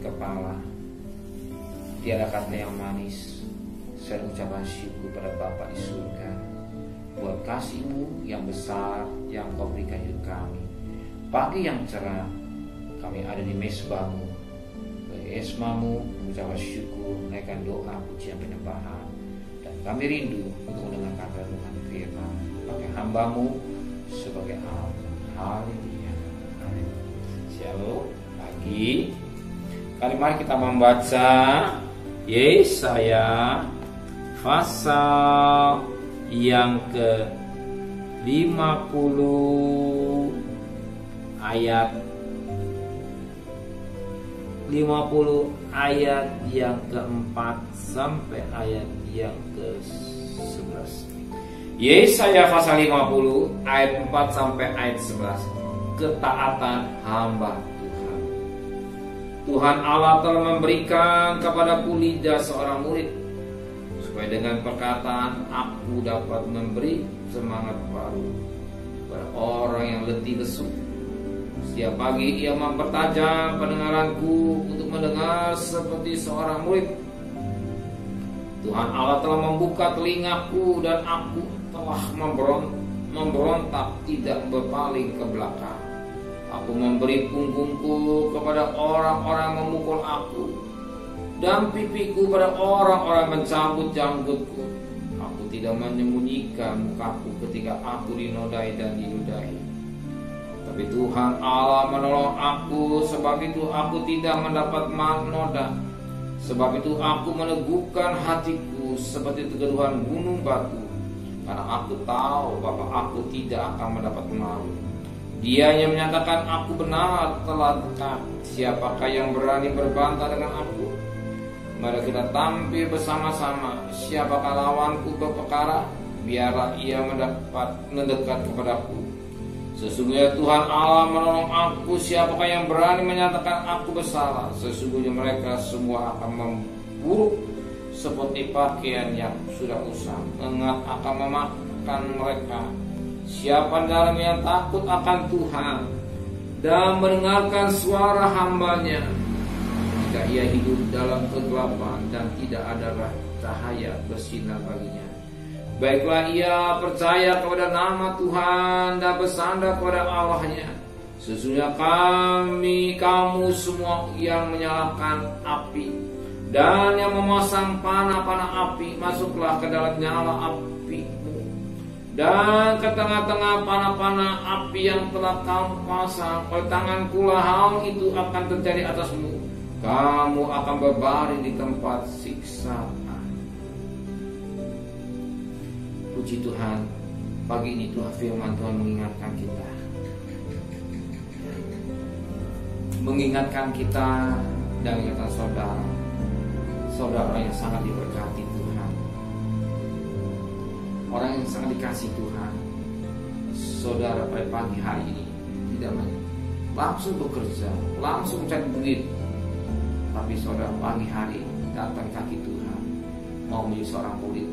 kepala. Tiada kata yang manis selain ucapan syukur pada Bapa di surga buat kasih-Mu yang besar yang Kau berikan hidup kami. Pagi yang cerah, kami ada di mezbah-Mu, esma-Mu, mengucapkan syukur, menaikkan doa, pujian, penyembahan. Dan kami rindu untuk mendengarkan renungan firman pakai hamba-Mu sebagai Allah. Haleluya. Amin. Shalom. Pagi. Kali mari kita membaca Yesaya pasal yang ke-50 ayat 50 yang keempat sampai ayat yang ke-11. Yesaya pasal 50 ayat 4 sampai ayat 11. Ketaatan hamba Tuhan. Tuhan Allah telah memberikan kepadaku lidah seorang murid, supaya dengan perkataan aku dapat memberi semangat baru kepada orang yang letih lesu. Setiap pagi ia mempertajam pendengaranku untuk mendengar seperti seorang murid. Tuhan Allah telah membuka telingaku dan aku telah memberontak tidak berpaling ke belakang. Aku memberi punggungku kepada orang-orang memukul aku, dan pipiku pada orang-orang mencabut janggutku. Aku tidak menyembunyikan mukaku ketika aku dinodai dan diludahi. Tapi Tuhan Allah menolong aku, sebab itu aku tidak mendapat noda. Sebab itu aku meneguhkan hatiku seperti keteduhan gunung batu, karena aku tahu bahwa aku tidak akan mendapat malu. Dia yang menyatakan aku benar telah dekat. Siapakah yang berani berbantah dengan aku? Mari kita tampil bersama-sama. Siapakah lawanku berperkara? Biarlah ia mendekat kepadaku. Sesungguhnya Tuhan Allah menolong aku. Siapakah yang berani menyatakan aku bersalah? Sesungguhnya mereka semua akan memburuk seperti pakaian yang sudah usang. Engat akan memakan mereka. Siapa dalam yang takut akan Tuhan dan mendengarkan suara hamba-Nya, jika ia hidup dalam kegelapan dan tidak ada cahaya bersinar baginya. Baiklah ia percaya kepada nama Tuhan dan bersandar kepada Allah-Nya. Sesungguhnya kamu semua yang menyalakan api dan yang memasang panah-panah api, masuklah ke dalam nyala api. Dan ke tengah-tengah panah-panah api yang telah kamu pasang, oleh tanganku lah hal itu akan terjadi atasmu. Kamu akan berbaring di tempat siksaan. Puji Tuhan, pagi ini Tuhan firman Tuhan mengingatkan kita. Mengingatkan kita dan mengingatkan saudara yang sangat diberkati Tuhan. Orang yang sangat dikasih Tuhan. Saudara pada pagi hari ini tidak langsung bekerja, langsung cari duit, tapi saudara pagi hari datang kaki Tuhan, mau menjadi seorang murid,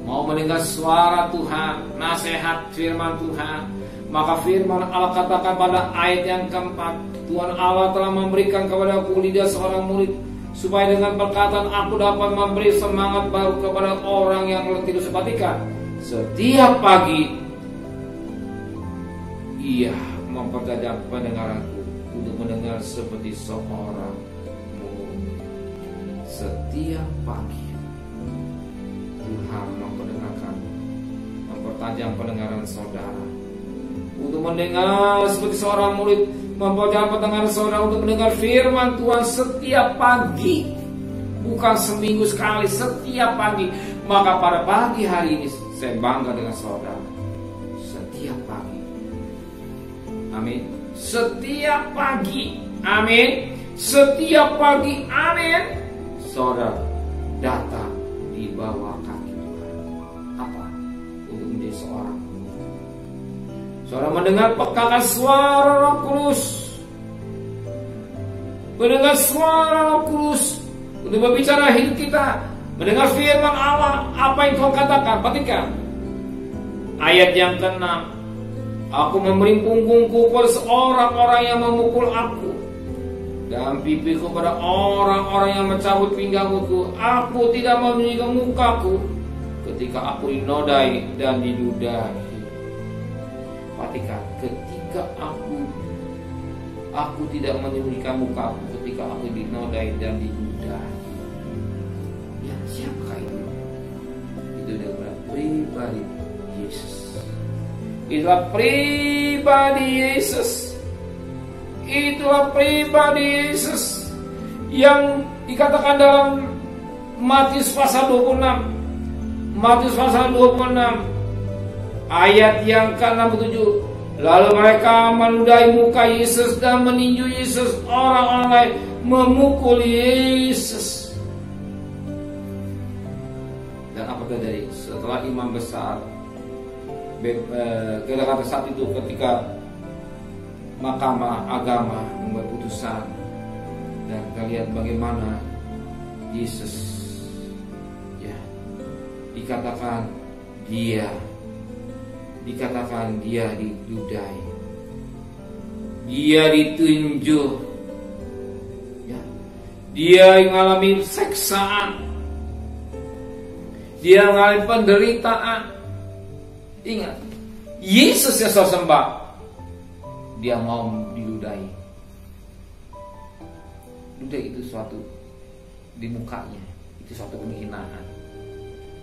mau mendengar suara Tuhan, nasihat firman Tuhan. Maka firman Allah katakan pada ayat yang keempat, Tuhan Allah telah memberikan kepadaku lidah seorang murid, supaya dengan perkataan aku dapat memberi semangat baru kepada orang yang letih lesu. Perhatikan, setiap pagi ia mempertajam pendengaranku untuk mendengar seperti seorang murid. Setiap pagi Tuhan mempertajam pendengaran saudara untuk mendengar seperti seorang murid. Mempertajam pendengaran saudara untuk mendengar firman Tuhan setiap pagi, bukan seminggu sekali, setiap pagi. Maka pada pagi hari ini saya bangga dengan saudara. Setiap pagi, amin. Setiap pagi, amin. Setiap pagi, amin. Saudara datang di bawah kaki Tuhan. Apa? Untuk menjadi seorang. Saudara mendengar pekakan suara Roh Kudus, mendengar suara Roh Kudus untuk berbicara hidup kita, mendengar firman Allah, apa yang Tuhan katakan. Perhatikan ayat yang ke-6. Aku memberi punggungku kepada seorang orang yang memukul aku, dan pipiku pada orang-orang yang mencabut pinggangku. Aku tidak menyinggung mukaku ketika aku dinodai dan diludahi. Perhatikan, ketika aku tidak menyembunyikan mukaku ketika aku dinodai dan diludahi. Ya, siapakah itu? Itu adalah pribadi Yesus. Itulah pribadi Yesus. Itulah pribadi Yesus yang dikatakan dalam Matius pasal 26. Matius pasal 26 ayat yang ke-67. Lalu mereka menudai muka Yesus dan meninju Yesus. Orang-orang lain memukul Yesus. Dan apa terjadi? Setelah imam besar kata saat itu, ketika Mahkamah Agama membuat putusan, dan kita lihat bagaimana Yesus, ya, dikatakan dia diludahi, dia ditunjuk, ya, dia mengalami seksaan, dia mengalami penderitaan. Ingat, Yesus yang saya sembah, dia mau diludahi. Ludah itu suatu di mukanya, itu suatu penghinaan.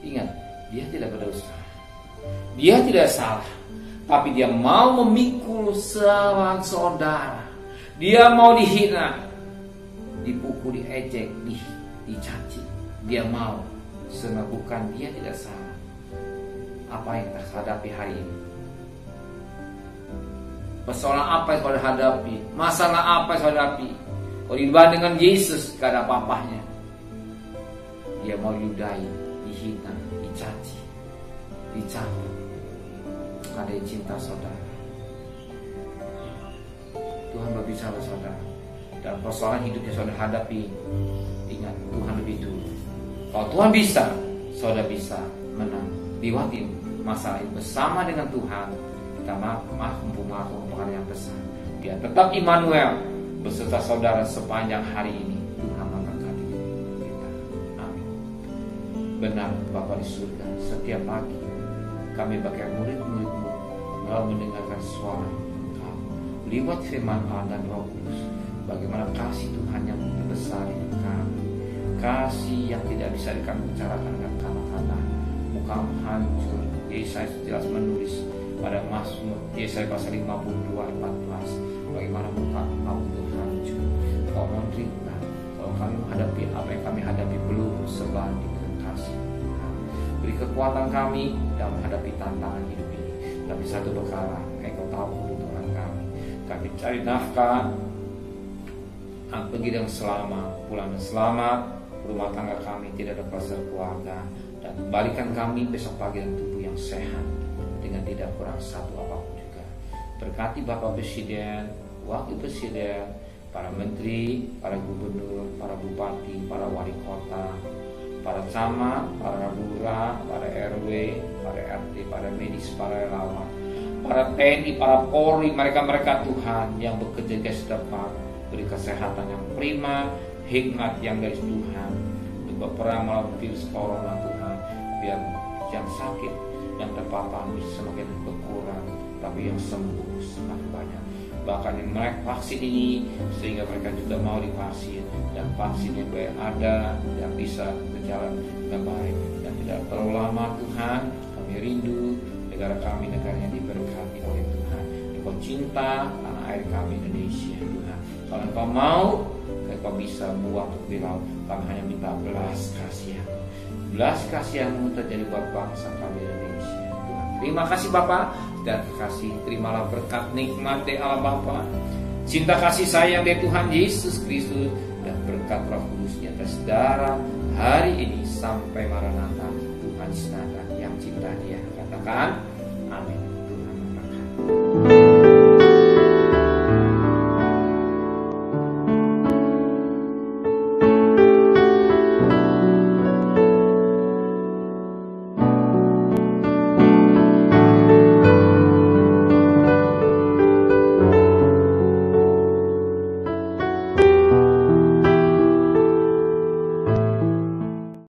Ingat, dia tidak berdosa, dia tidak salah, tapi dia mau memikul seorang saudara. Dia mau dihina, dipukul, diejek, dicaci. Dia mau, bukan dia tidak salah. Apa yang kita hadapi hari ini? Persoalan apa yang kau hadapi? Masalah apa yang kau hadapi? Kau dibanding dengan Yesus, gak ada apa-apanya. Dia mau diludahi, dihina, dicaci, dicambuk. Ada yang cinta saudara. Tuhan berbicara saudara. Dan persoalan hidup yang saudara hadapi, ingat, Tuhan lebih dulu. Kalau Tuhan bisa, saudara bisa menang. Diwati masalah ini bersama dengan Tuhan. Kita mampu melakukan yang besar. Dia tetap Immanuel beserta saudara sepanjang hari ini. Tuhan memberkati kita. Amin. Benar Bapa di surga, setiap pagi kami bagai murid-murid-Mu mau mendengarkan suara Engkau lewat firman Allah dan Roh Kudus. Bagaimana kasih Tuhan yang terbesar di kami, kasih yang tidak bisa kami bicarakan dengan kata-kata. Muka hancur. Yesaya jelas menulis pada Mazmur Yesaya pasal 52 ayat 14, bagaimana muka Engkau itu hancur. Kau menderita. Kalau kami menghadapi apa yang kami hadapi belum sebanding dengan kasih Tuhan. Beri kekuatan kami dalam menghadapi tantangan hidup ini. Tapi satu perkara, Engkau tahu kebutuhan kami. Kami cari nafkah, pergi dengan selamat, pulang dengan selamat. Rumah tangga kami tidak ada kluster keluarga, dan kembalikan kami besok pagi dengan tubuh yang sehat dengan tidak kurang satu apapun juga. Berkati Bapak Presiden, Wakil Presiden, para menteri, para gubernur, para bupati, para wali kota, para camat, para lurah, para RW, para RT, para medis, para relawan, para TNI, para Polri, mereka-mereka Tuhan yang bekerja di depan, beri kesehatan yang prima, hikmat yang dari Tuhan untuk berperang melawan virus corona Tuhan. Biar yang sakit, yang terpapar semakin berkurang, tapi yang sembuh semakin banyak. Bahkan yang mereka vaksin ini, sehingga mereka juga mau divaksin, dan vaksin yang ada yang bisa berjalan dengan baik dan tidak terlalu lama. Tuhan, kami rindu negara kami, negara yang diberkati oleh Tuhan. Engkau cinta tanah air kami Indonesia Tuhan. Kalau Engkau mau, Engkau bisa buat lebih laut. Kami hanya minta belas kasihan. Belas kasihan-Mu terjadi buat bangsa kami Indonesia Tuhan. Terima kasih Bapa, dan kasih terimalah berkat nikmat dari Allah Bapa, cinta kasih sayang dari Tuhan Yesus Kristus, dan berkat Roh Kudus di atas darah hari ini sampai Maranatha. Tuhan Yesus yang cinta Dia. Katakan amin.